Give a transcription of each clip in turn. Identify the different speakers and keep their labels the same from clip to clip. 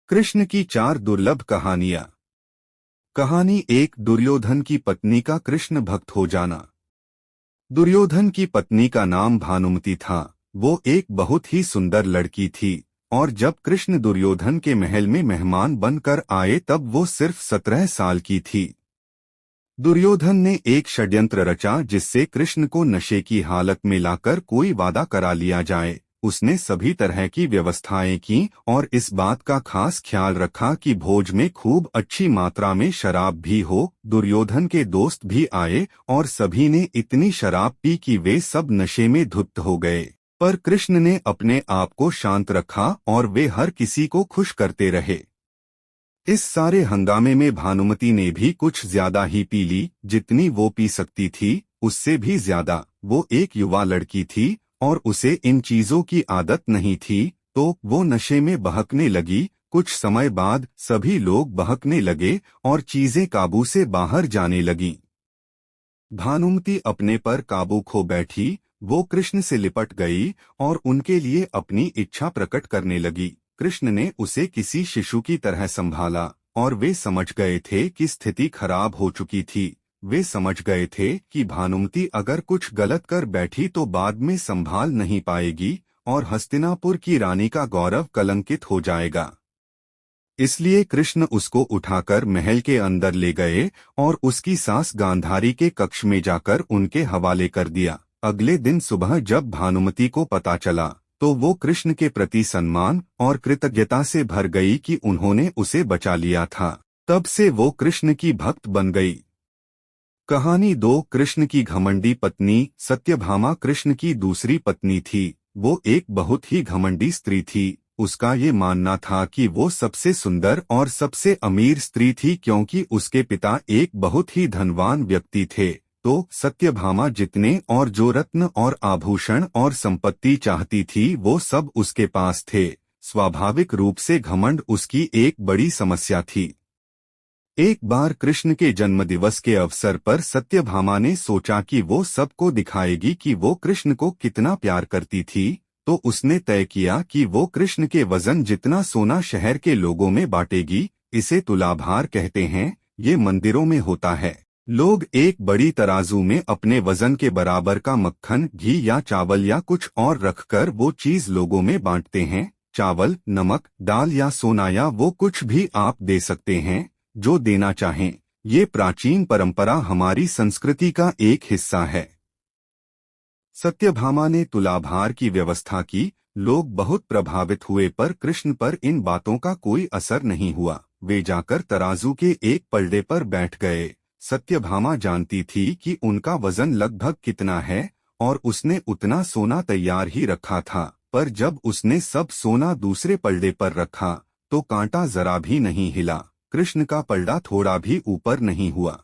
Speaker 1: कृष्ण की 4 दुर्लभ कहानियां। कहानी 1। दुर्योधन की पत्नी का कृष्ण भक्त हो जाना। दुर्योधन की पत्नी का नाम भानुमति था। वो एक बहुत ही सुंदर लड़की थी और जब कृष्ण दुर्योधन के महल में मेहमान बनकर आए तब वो सिर्फ 17 साल की थी। दुर्योधन ने एक षड्यंत्र रचा जिससे कृष्ण को नशे की हालत में लाकर कोई वादा करा लिया जाए। उसने सभी तरह की व्यवस्थाएं की और इस बात का खास ख्याल रखा कि भोज में खूब अच्छी मात्रा में शराब भी हो। दुर्योधन के दोस्त भी आए और सभी ने इतनी शराब पी कि वे सब नशे में धुत हो गए, पर कृष्ण ने अपने आप को शांत रखा और वे हर किसी को खुश करते रहे। इस सारे हंगामे में भानुमति ने भी कुछ ज्यादा ही पी ली, जितनी वो पी सकती थी उससे भी ज्यादा। वो एक युवा लड़की थी और उसे इन चीजों की आदत नहीं थी, तो वो नशे में बहकने लगी। कुछ समय बाद सभी लोग बहकने लगे और चीजें काबू से बाहर जाने लगीं। भानुमति अपने पर काबू खो बैठी। वो कृष्ण से लिपट गई और उनके लिए अपनी इच्छा प्रकट करने लगी। कृष्ण ने उसे किसी शिशु की तरह संभाला और वे समझ गए थे कि स्थिति खराब हो चुकी थी। वे समझ गए थे कि भानुमति अगर कुछ गलत कर बैठी तो बाद में संभाल नहीं पाएगी और हस्तिनापुर की रानी का गौरव कलंकित हो जाएगा। इसलिए कृष्ण उसको उठाकर महल के अंदर ले गए और उसकी सास गांधारी के कक्ष में जाकर उनके हवाले कर दिया। अगले दिन सुबह जब भानुमति को पता चला तो वो कृष्ण के प्रति सम्मान और कृतज्ञता से भर गई कि उन्होंने उसे बचा लिया था। तब से वो कृष्ण की भक्त बन गई। कहानी 2। कृष्ण की घमंडी पत्नी। सत्यभामा कृष्ण की दूसरी पत्नी थी। वो एक बहुत ही घमंडी स्त्री थी। उसका ये मानना था कि वो सबसे सुंदर और सबसे अमीर स्त्री थी क्योंकि उसके पिता एक बहुत ही धनवान व्यक्ति थे। तो सत्यभामा जितने और जो रत्न और आभूषण और संपत्ति चाहती थी वो सब उसके पास थे। स्वाभाविक रूप से घमंड उसकी एक बड़ी समस्या थी। एक बार कृष्ण के जन्मदिवस के अवसर पर सत्यभामा ने सोचा कि वो सबको दिखाएगी कि वो कृष्ण को कितना प्यार करती थी। तो उसने तय किया कि वो कृष्ण के वजन जितना सोना शहर के लोगों में बांटेगी। इसे तुलाभार कहते हैं। ये मंदिरों में होता है। लोग एक बड़ी तराजू में अपने वजन के बराबर का मक्खन, घी या चावल या कुछ और रखकर वो चीज लोगों में बांटते हैं। चावल, नमक, दाल या सोना या वो कुछ भी आप दे सकते हैं जो देना चाहें। ये प्राचीन परंपरा हमारी संस्कृति का एक हिस्सा है। सत्यभामा ने तुलाभार की व्यवस्था की। लोग बहुत प्रभावित हुए पर कृष्ण पर इन बातों का कोई असर नहीं हुआ। वे जाकर तराजू के एक पलड़े पर बैठ गए। सत्यभामा जानती थी कि उनका वजन लगभग कितना है और उसने उतना सोना तैयार ही रखा था, पर जब उसने सब सोना दूसरे पलड़े पर रखा तो कांटा जरा भी नहीं हिला। कृष्ण का पलड़ा थोड़ा भी ऊपर नहीं हुआ।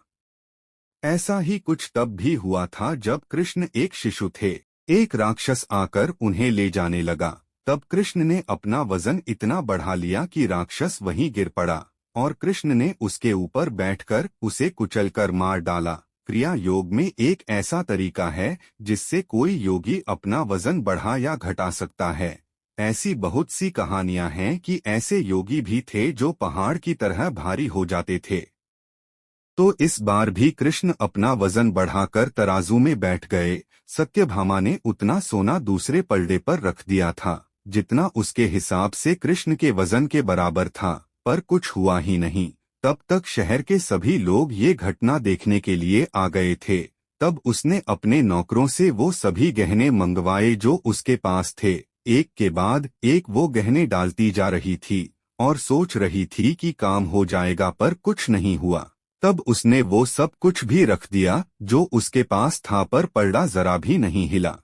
Speaker 1: ऐसा ही कुछ तब भी हुआ था जब कृष्ण एक शिशु थे। एक राक्षस आकर उन्हें ले जाने लगा। तब कृष्ण ने अपना वजन इतना बढ़ा लिया कि राक्षस वहीं गिर पड़ा और कृष्ण ने उसके ऊपर बैठकर उसे कुचलकर मार डाला। क्रिया योग में एक ऐसा तरीका है जिससे कोई योगी अपना वजन बढ़ा या घटा सकता है। ऐसी बहुत सी कहानियां हैं कि ऐसे योगी भी थे जो पहाड़ की तरह भारी हो जाते थे। तो इस बार भी कृष्ण अपना वजन बढ़ाकर तराजू में बैठ गए। सत्यभामा ने उतना सोना दूसरे पलड़े पर रख दिया था जितना उसके हिसाब से कृष्ण के वजन के बराबर था, पर कुछ हुआ ही नहीं। तब तक शहर के सभी लोग ये घटना देखने के लिए आ गए थे। तब उसने अपने नौकरों से वो सभी गहने मंगवाए जो उसके पास थे। एक के बाद एक वो गहने डालती जा रही थी और सोच रही थी कि काम हो जाएगा, पर कुछ नहीं हुआ। तब उसने वो सब कुछ भी रख दिया जो उसके पास था, पर पलड़ा जरा भी नहीं हिला।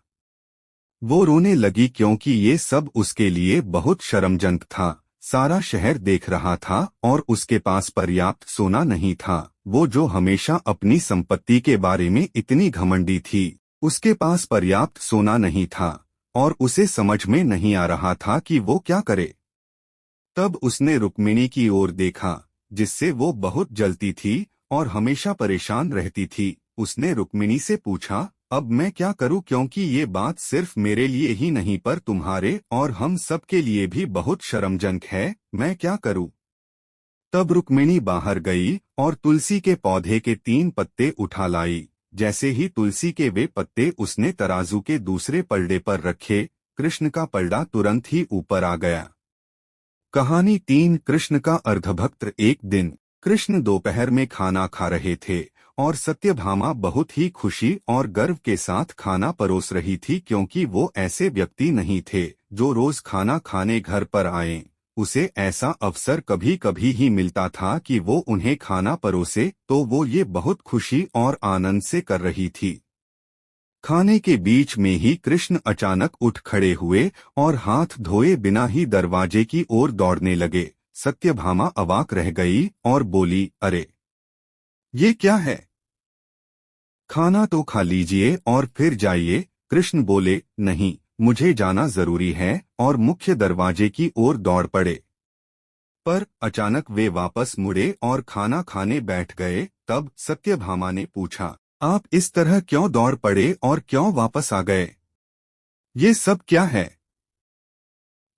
Speaker 1: वो रोने लगी क्योंकि ये सब उसके लिए बहुत शर्मजनक था। सारा शहर देख रहा था और उसके पास पर्याप्त सोना नहीं था। वो जो हमेशा अपनी संपत्ति के बारे में इतनी घमंडी थी, उसके पास पर्याप्त सोना नहीं था और उसे समझ में नहीं आ रहा था कि वो क्या करे। तब उसने रुक्मिणी की ओर देखा जिससे वो बहुत जलती थी और हमेशा परेशान रहती थी। उसने रुक्मिणी से पूछा, अब मैं क्या करूं, क्योंकि ये बात सिर्फ मेरे लिए ही नहीं पर तुम्हारे और हम सब के लिए भी बहुत शर्मजनक है। मैं क्या करूं? तब रुक्मिणी बाहर गई और तुलसी के पौधे के 3 पत्ते उठा लाई। जैसे ही तुलसी के वे पत्ते उसने तराजू के दूसरे पलड़े पर रखे, कृष्ण का पलड़ा तुरंत ही ऊपर आ गया। कहानी 3। कृष्ण का अर्धभक्त। एक दिन कृष्ण दोपहर में खाना खा रहे थे और सत्यभामा बहुत ही खुशी और गर्व के साथ खाना परोस रही थी, क्योंकि वो ऐसे व्यक्ति नहीं थे जो रोज खाना खाने घर पर आए। उसे ऐसा अवसर कभी कभी ही मिलता था कि वो उन्हें खाना परोसे, तो वो ये बहुत खुशी और आनंद से कर रही थी। खाने के बीच में ही कृष्ण अचानक उठ खड़े हुए और हाथ धोए बिना ही दरवाजे की ओर दौड़ने लगे। सत्यभामा अवाक रह गई और बोली, अरे ये क्या है? खाना तो खा लीजिए और फिर जाइए। कृष्ण बोले, नहीं, मुझे जाना जरूरी है, और मुख्य दरवाजे की ओर दौड़ पड़े। पर अचानक वे वापस मुड़े और खाना खाने बैठ गए। तब सत्यभामा ने पूछा, आप इस तरह क्यों दौड़ पड़े और क्यों वापस आ गए? ये सब क्या है?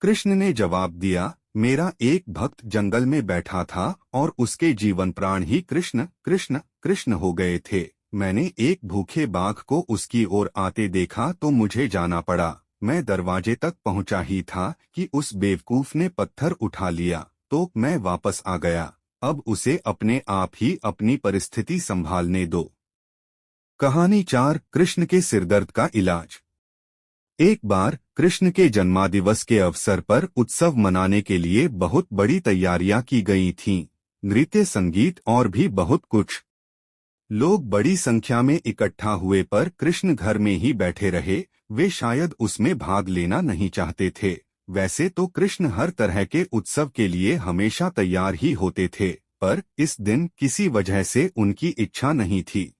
Speaker 1: कृष्ण ने जवाब दिया, मेरा एक भक्त जंगल में बैठा था और उसके जीवन प्राण ही कृष्ण कृष्ण कृष्ण हो गए थे। मैंने एक भूखे बाघ को उसकी ओर आते देखा तो मुझे जाना पड़ा। मैं दरवाजे तक पहुंचा ही था कि उस बेवकूफ ने पत्थर उठा लिया, तो मैं वापस आ गया। अब उसे अपने आप ही अपनी परिस्थिति संभालने दो। कहानी 4। कृष्ण के सिरदर्द का इलाज। एक बार कृष्ण के जन्मदिवस के अवसर पर उत्सव मनाने के लिए बहुत बड़ी तैयारियां की गई थीं। नृत्य, संगीत और भी बहुत कुछ। लोग बड़ी संख्या में इकट्ठा हुए पर कृष्ण घर में ही बैठे रहे। वे शायद उसमें भाग लेना नहीं चाहते थे। वैसे तो कृष्ण हर तरह के उत्सव के लिए हमेशा तैयार ही होते थे, पर इस दिन किसी वजह से उनकी इच्छा नहीं थी।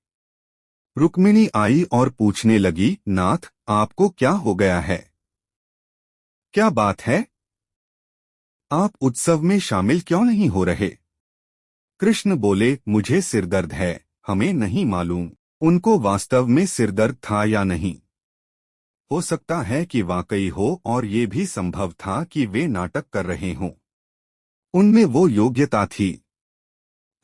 Speaker 1: रुक्मिणी आई और पूछने लगी, नाथ, आपको क्या हो गया है? क्या बात है? आप उत्सव में शामिल क्यों नहीं हो रहे? कृष्ण बोले, मुझे सिरदर्द है। हमें नहीं मालूम उनको वास्तव में सिरदर्द था या नहीं। हो सकता है कि वाकई हो, और ये भी संभव था कि वे नाटक कर रहे हों। उनमें वो योग्यता थी।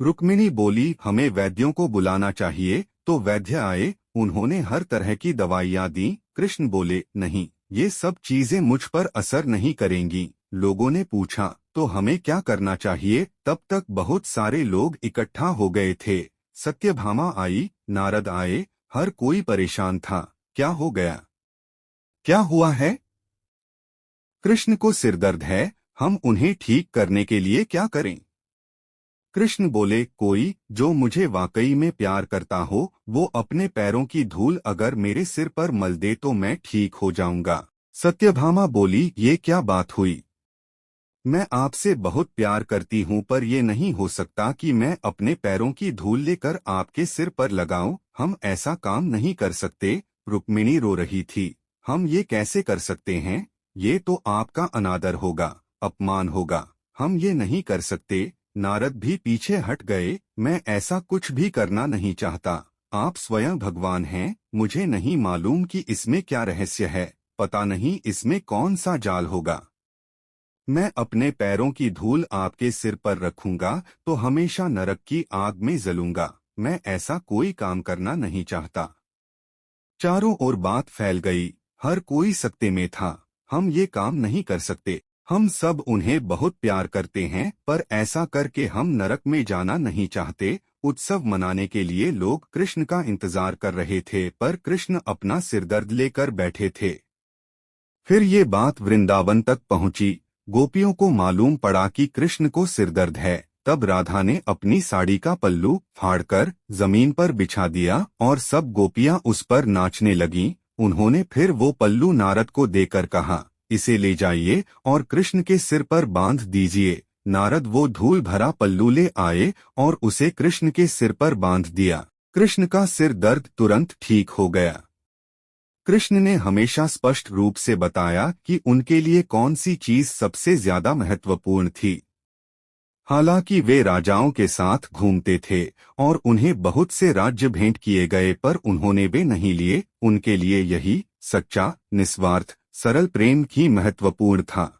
Speaker 1: रुक्मिणी बोली, हमें वैद्यों को बुलाना चाहिए। तो वैद्य आए, उन्होंने हर तरह की दवाइयां दी। कृष्ण बोले, नहीं, ये सब चीजें मुझ पर असर नहीं करेंगी। लोगों ने पूछा, तो हमें क्या करना चाहिए? तब तक बहुत सारे लोग इकट्ठा हो गए थे। सत्यभामा आई, नारद आए, हर कोई परेशान था। क्या हो गया? क्या हुआ है? कृष्ण को सिरदर्द है, हम उन्हें ठीक करने के लिए क्या करें? कृष्ण बोले, कोई जो मुझे वाकई में प्यार करता हो, वो अपने पैरों की धूल अगर मेरे सिर पर मल दे तो मैं ठीक हो जाऊंगा। सत्यभामा बोली, ये क्या बात हुई? मैं आपसे बहुत प्यार करती हूँ, पर ये नहीं हो सकता कि मैं अपने पैरों की धूल लेकर आपके सिर पर लगाऊं। हम ऐसा काम नहीं कर सकते। रुक्मिणी रो रही थी। हम ये कैसे कर सकते हैं? ये तो आपका अनादर होगा, अपमान होगा। हम ये नहीं कर सकते। नारद भी पीछे हट गए। मैं ऐसा कुछ भी करना नहीं चाहता। आप स्वयं भगवान हैं। मुझे नहीं मालूम कि इसमें क्या रहस्य है। पता नहीं इसमें कौन सा जाल होगा। मैं अपने पैरों की धूल आपके सिर पर रखूंगा तो हमेशा नरक की आग में जलूंगा। मैं ऐसा कोई काम करना नहीं चाहता। चारों ओर बात फैल गई। हर कोई सकते में था। हम ये काम नहीं कर सकते। हम सब उन्हें बहुत प्यार करते हैं, पर ऐसा करके हम नरक में जाना नहीं चाहते। उत्सव मनाने के लिए लोग कृष्ण का इंतजार कर रहे थे, पर कृष्ण अपना सिरदर्द लेकर बैठे थे। फिर ये बात वृंदावन तक पहुंची। गोपियों को मालूम पड़ा कि कृष्ण को सिरदर्द है। तब राधा ने अपनी साड़ी का पल्लू फाड़कर जमीन पर बिछा दिया और सब गोपियां उस पर नाचने लगीं। उन्होंने फिर वो पल्लू नारद को देकर कहा, इसे ले जाइए और कृष्ण के सिर पर बांध दीजिए। नारद वो धूल भरा पल्लू ले आए और उसे कृष्ण के सिर पर बांध दिया। कृष्ण का सिर दर्द तुरंत ठीक हो गया। कृष्ण ने हमेशा स्पष्ट रूप से बताया कि उनके लिए कौन सी चीज सबसे ज्यादा महत्वपूर्ण थी। हालांकि वे राजाओं के साथ घूमते थे और उन्हें बहुत से राज्य भेंट किए गए, पर उन्होंने वे नहीं लिए। उनके लिए यही सच्चा, निस्वार्थ, सरल प्रेम ही महत्वपूर्ण था।